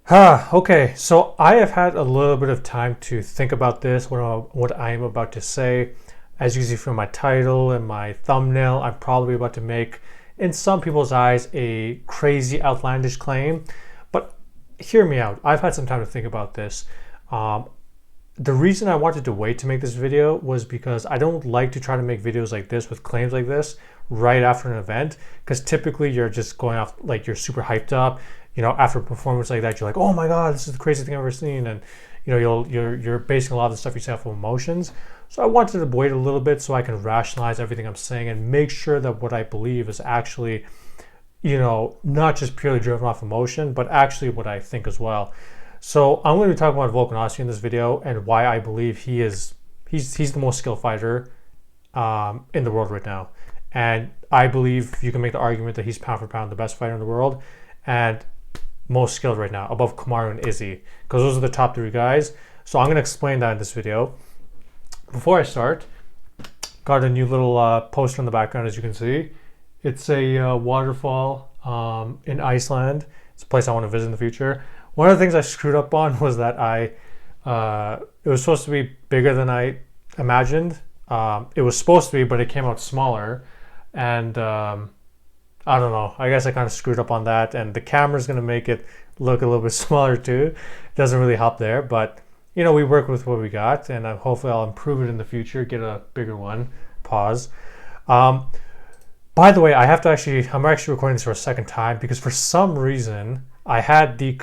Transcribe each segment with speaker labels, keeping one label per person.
Speaker 1: Okay, so I have had a little bit of time to think about this, what I am about to say. As you can see from my title and my thumbnail, I'm probably about to make, in some people's eyes, a crazy, outlandish claim. But hear me out. I've had some time to think about this. Um, the reason I wanted to wait to make this video was because I don't like to try to make videos like this with claims like this right after an event, because typically you're just going off, like, you're super hyped up. After a performance like that, you're like, oh my god, this is the craziest thing I've ever seen. And you're basing a lot of the stuff you say off of emotions. So I wanted to wait a little bit so I can rationalize everything I'm saying and make sure that what I believe is actually, not just purely driven off emotion, but actually what I think as well. So I'm going to be talking about Volkanovski in this video and why I believe he's the most skilled fighter in the world right now. And I believe you can make the argument that he's pound for pound the best fighter in the world and most skilled right now, above Kamaru and Izzy, because those are the top three guys. So I'm going to explain that in this video. Before I start, got a new little poster in the background, as you can see. It's a waterfall in Iceland. It's a place I want to visit in the future. One of the things I screwed up on was that it was supposed to be bigger than I imagined. It was supposed to be, but it came out smaller. And I don't know. I guess I kind of screwed up on that. And the camera's going to make it look a little bit smaller too. Doesn't really help there. But, we work with what we got. And hopefully I'll improve it in the future, get a bigger one. Pause. By the way, I'm actually recording this for a second time because for some reason I had the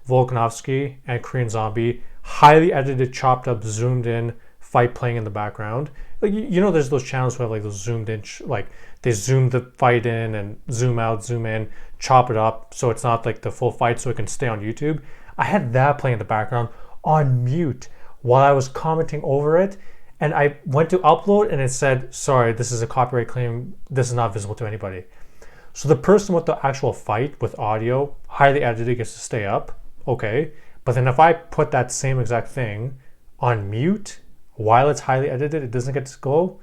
Speaker 1: Volkanovski and Korean Zombie highly edited, chopped up, zoomed in fight playing in the background. Like, there's those channels who have like those zoomed in, like they zoom the fight in and zoom out, zoom in, chop it up so it's not like the full fight so it can stay on YouTube. I had that playing in the background on mute while I was commenting over it. And I went to upload and it said, sorry, this is a copyright claim. This is not visible to anybody. So the person with the actual fight with audio, highly edited, gets to stay up. Okay. But then if I put that same exact thing on mute while it's highly edited, it doesn't get to go.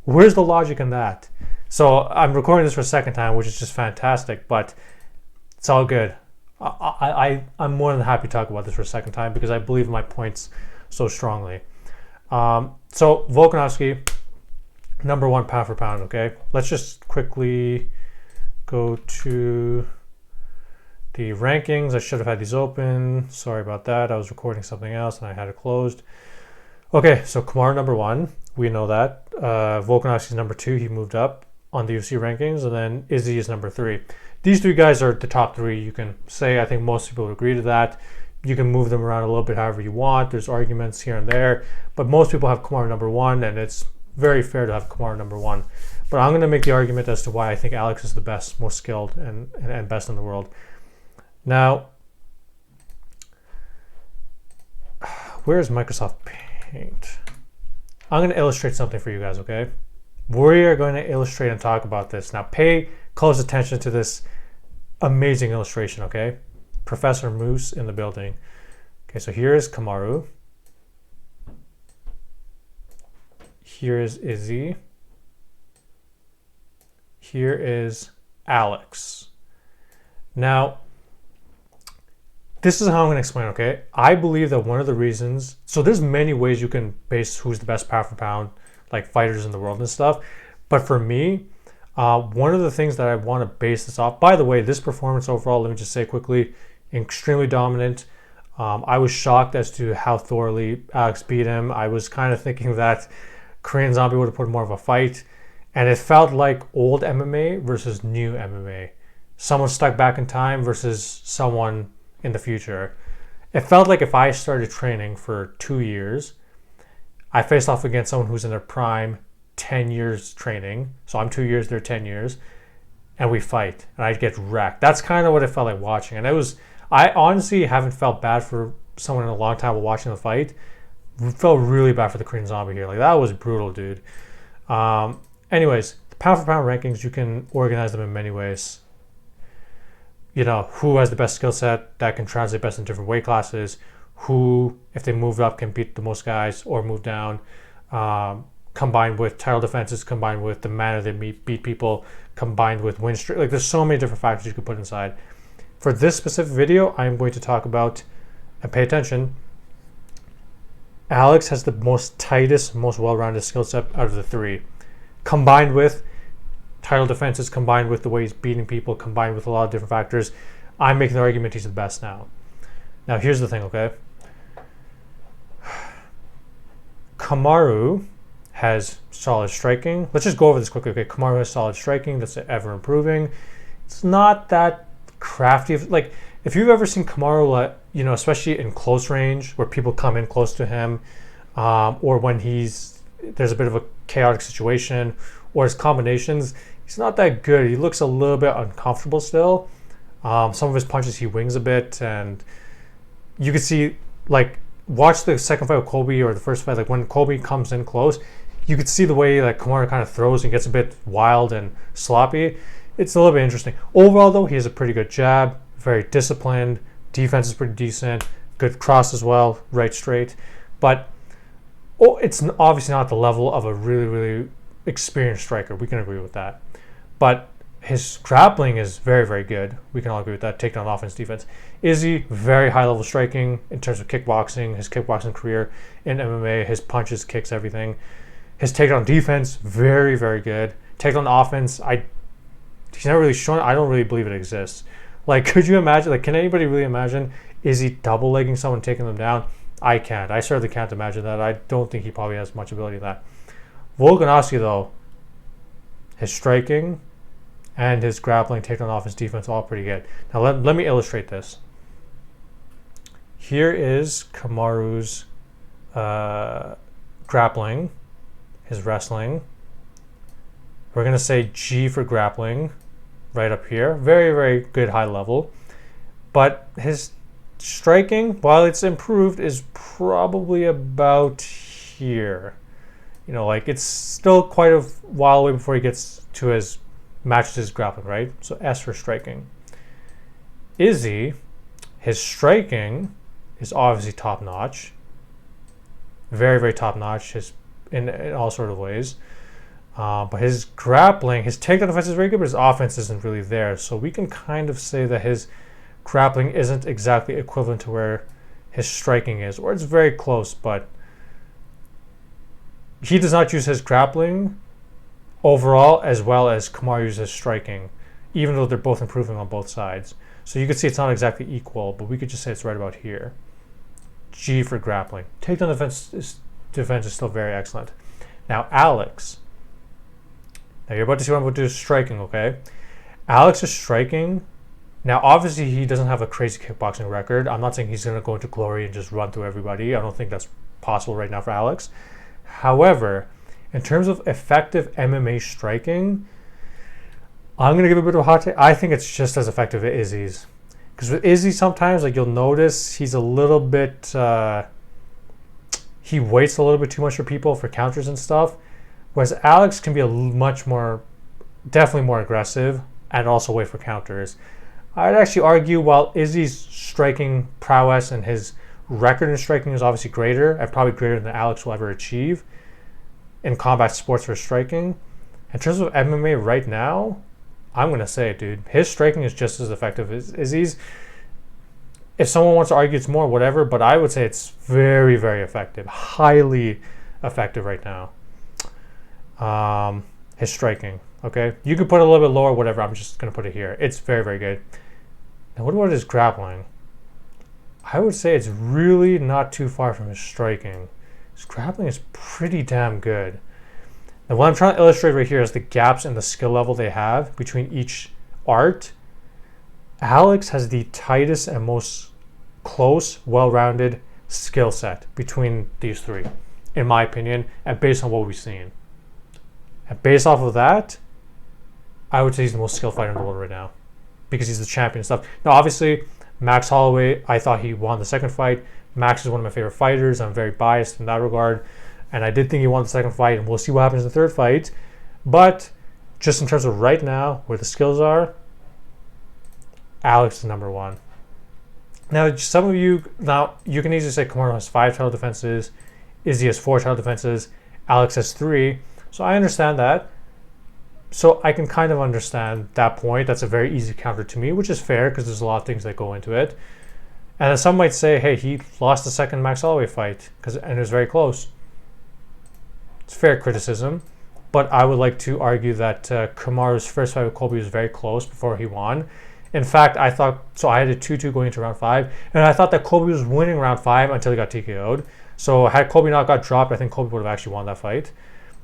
Speaker 1: Where's the logic in that? So I'm recording this for a second time, which is just fantastic, but it's all good. I'm more than happy to talk about this for a second time because I believe in my points so strongly. So Volkanovski, number one pound for pound, okay? Let's just quickly go to the rankings. I should have had these open. Sorry about that. I was recording something else and I had it closed. Okay, so Kamaru number one. We know that. Volkanovski's number two. He moved up on the UFC rankings. And then Izzy is number three. These three guys are the top three. You can say, I think most people would agree to that. You can move them around a little bit however you want. There's arguments here and there. But most people have Kamaru number one, and it's very fair to have Kamaru number one. But I'm going to make the argument as to why I think Alex is the best, most skilled, and best in the world. Now, where's Microsoft Paint? I'm going to illustrate something for you guys, okay? We are going to illustrate and talk about this. Now, pay close attention to this amazing illustration, okay? Professor Moose in the building. Okay, so here is Kamaru. Here is Izzy. Here is Alex. Now, this is how I'm going to explain, okay? I believe that one of the reasons, so there's many ways you can base who's the best pound for pound, like fighters in the world and stuff. But for me, one of the things that I want to base this off, by the way, this performance overall, let me just say quickly, extremely dominant. I was shocked as to how thoroughly Alex beat him. I was kind of thinking that Korean Zombie would have put more of a fight. And it felt like old MMA versus new MMA. Someone stuck back in time versus someone in the future. It felt like if I started training for 2 years, I faced off against someone who's in their prime, 10 years training. So I'm 2 years, they're 10 years. And we fight. And I get wrecked. That's kind of what it felt like watching. And I honestly haven't felt bad for someone in a long time while watching the fight. Felt really bad for the Korean Zombie here. Like, that was brutal, dude. Anyways, the pound for pound rankings, you can organize them in many ways. Who has the best skill set that can translate best in different weight classes, who, if they move up, can beat the most guys or move down, combined with title defenses, combined with the manner they beat people, combined with win streak. Like, there's so many different factors you could put inside. for this specific video, I'm going to talk about, and pay attention, Alex has the most tightest, most well-rounded skill set out of the three, combined with title defenses, combined with the way he's beating people, combined with a lot of different factors. I'm making the argument he's the best now. Now, here's the thing, okay? Kamaru has solid striking. Let's just go over this quickly, okay? Kamaru has solid striking. That's ever improving. It's not that crafty. Like, if you've ever seen Kamaru, you know, especially in close range, where people come in close to him, or when there's a bit of a chaotic situation, or his combinations, he's not that good. He looks a little bit uncomfortable still. Some of his punches he wings a bit, and you can see, like, watch the second fight with Colby or the first fight, like when Colby comes in close, you could see the way that Kamaru kind of throws and gets a bit wild and sloppy. It's a little bit interesting. Overall, though, he has a pretty good jab, very disciplined. Defense is pretty decent. Good cross as well, right straight. But it's obviously not the level of a really, really experienced striker. We can agree with that. But his grappling is very, very good. We can all agree with that. Takedown offense, defense. Izzy, very high level striking in terms of kickboxing. His kickboxing career in MMA, his punches, kicks, everything. His takedown defense, very, very good. Takedown offense, he's not really shown. I don't really believe it exists. Like, could you imagine? Like, can anybody really imagine Izzy double legging someone, taking them down? I can't. I certainly can't imagine that. I don't think he probably has much ability in that. Volkanovski, though, his striking and his grappling, takedown offense, defense, all pretty good. Now, let me illustrate this. Here is Kamaru's grappling, his wrestling. We're going to say G for grappling right up here. Very, very good high level. But his striking, while it's improved, is probably about here. You know, like, it's still quite a while away before he gets to matches his grappling, right? So S for striking. Izzy, his striking is obviously top notch. Very, very top notch. In all sort of ways. But his grappling, his takedown defense is very good, but his offense isn't really there. So we can kind of say that his grappling isn't exactly equivalent to where his striking is, or it's very close, but he does not use his grappling overall as well as Kamaru uses his striking, even though they're both improving on both sides. So you could see it's not exactly equal, but we could just say it's right about here. G for grappling. Takedown defense is still very excellent. Now, Alex. Now, you're about to see what I'm about to do is striking, okay? Alex is striking. Now, obviously, he doesn't have a crazy kickboxing record. I'm not saying he's going to go into glory and just run through everybody. I don't think that's possible right now for Alex. However, in terms of effective MMA striking, I'm going to give a bit of a hot take. I think it's just as effective as Izzy's. Because with Izzy, sometimes, like, you'll notice he's a little bit... he waits a little bit too much for people for counters and stuff. Whereas Alex can be definitely more aggressive and also wait for counters. I'd actually argue while Izzy's striking prowess and his record in striking is obviously greater, and probably greater than Alex will ever achieve in combat sports for striking, in terms of MMA right now, I'm going to say it, dude. His striking is just as effective as Izzy's. If someone wants to argue it's more, whatever, but I would say it's very, very effective. Highly effective right now. His striking, okay? You could put it a little bit lower, whatever. I'm just going to put it here. It's very, very good. Now, what about his grappling? I would say it's really not too far from his striking. His grappling is pretty damn good. Now, what I'm trying to illustrate right here is the gaps in the skill level they have between each art. Alex has the tightest and most close, well-rounded skill set between these three, in my opinion, and based on what we've seen. And based off of that, I would say he's the most skilled fighter in the world right now because he's the champion and stuff. Now, obviously, Max Holloway, I thought he won the second fight. Max is one of my favorite fighters. I'm very biased in that regard. And I did think he won the second fight, and we'll see what happens in the third fight. But just in terms of right now, where the skills are, Alex is number one. Now, some of you, you can easily say Kamaru has 5 title defenses, Izzy has 4 title defenses, Alex has 3. So I understand that. So I can kind of understand that point. That's a very easy counter to me, which is fair because there's a lot of things that go into it. And then some might say, hey, he lost the second Max Holloway fight and it was very close. It's fair criticism. But I would like to argue that Kamaru's first fight with Colby was very close before he won. In fact, I thought, so I had a 2-2 going into round 5, and I thought that Colby was winning round 5 until he got TKO'd. So had Colby not got dropped, I think Colby would have actually won that fight.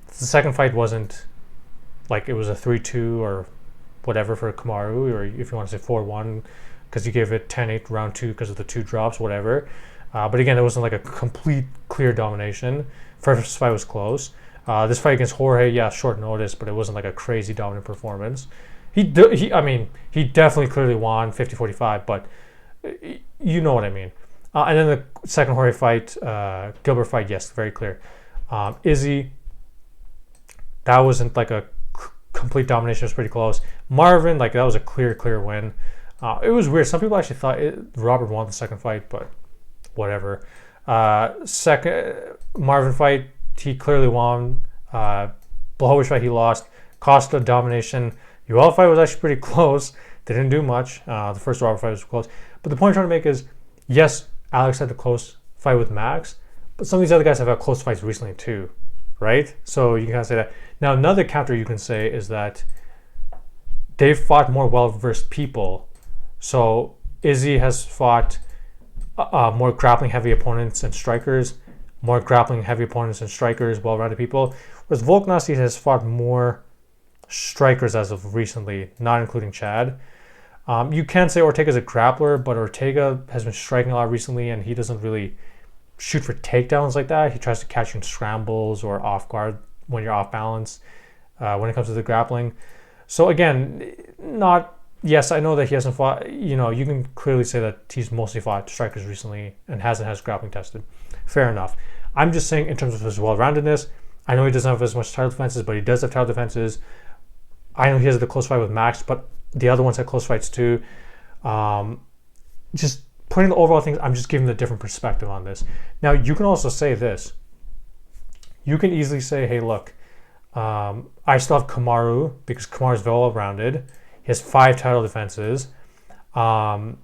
Speaker 1: The second fight wasn't like it was a 3-2 or whatever for Kamaru, or if you want to say 4-1, because you gave it 10-8 round 2 because of the 2 drops, whatever. But again, it wasn't like a complete clear domination. First fight was close. This fight against Jorge, yeah, short notice, but it wasn't like a crazy dominant performance. He definitely clearly won 50-45, but you know what I mean. And then the second Jorge fight, Gilbert fight, yes, very clear. Izzy, that wasn't like a complete domination. It was pretty close. Marvin, like that was a clear win. It was weird. Some people actually thought Robert won the second fight, but whatever. Second Marvin fight, he clearly won. Blachowicz fight, he lost. Costa domination. Yoel fight was actually pretty close. They didn't do much. The first Robert fight was close. But the point I'm trying to make is, yes, Alex had a close fight with Max, but some of these other guys have had close fights recently too, right? So you can kind of say that. Now, another counter you can say is that they've fought more well-versed people. So Izzy has fought more grappling-heavy opponents and strikers, well-rounded people, whereas Volkanovski has fought more strikers as of recently, not including Chad. You can say Ortega's a grappler, but Ortega has been striking a lot recently, and he doesn't really shoot for takedowns like that. He tries to catch you in scrambles or off guard when you're off balance when it comes to the grappling. So again, yes, I know that he hasn't fought, you can clearly say that he's mostly fought strikers recently and hasn't had grappling tested. Fair enough. I'm just saying in terms of his well-roundedness, I know he doesn't have as much title defenses, but he does have title defenses. I know he has the close fight with Max, but the other ones had close fights too. Just putting the overall things, I'm just giving a different perspective on this. Now, you can also say this. You can easily say, hey, look, I still have Kamaru because Kamaru's well-rounded. He has 5 title defenses. So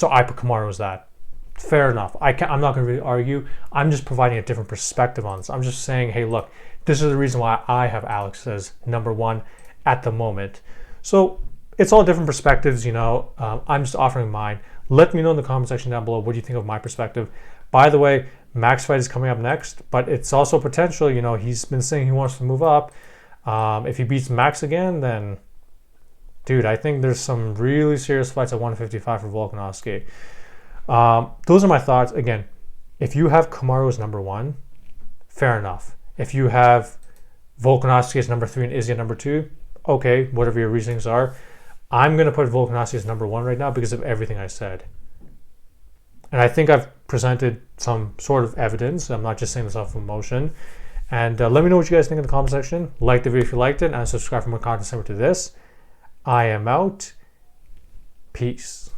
Speaker 1: I put Kamaru as that. Fair enough. I'm not going to really argue. I'm just providing a different perspective on this. I'm just saying, hey, look, this is the reason why I have Alex as number 1 at the moment. So it's all different perspectives, I'm just offering mine. Let me know in the comment section down below what do you think of my perspective. By the way, Max fight is coming up next, but it's also potential. He's been saying he wants to move up. If he beats Max again, then, dude, I think there's some really serious fights at 155 for Volkanovski. Those are my thoughts. Again, if you have Kamaru as number 1, fair enough. If you have Volkanovski as number 3 and Izzy at number 2, okay, whatever your reasonings are. I'm going to put Volkanovski as number 1 right now because of everything I said. And I think I've presented some sort of evidence. I'm not just saying this off of emotion. And let me know what you guys think in the comment section. Like the video if you liked it, and subscribe for more content similar to this. I am out. Peace.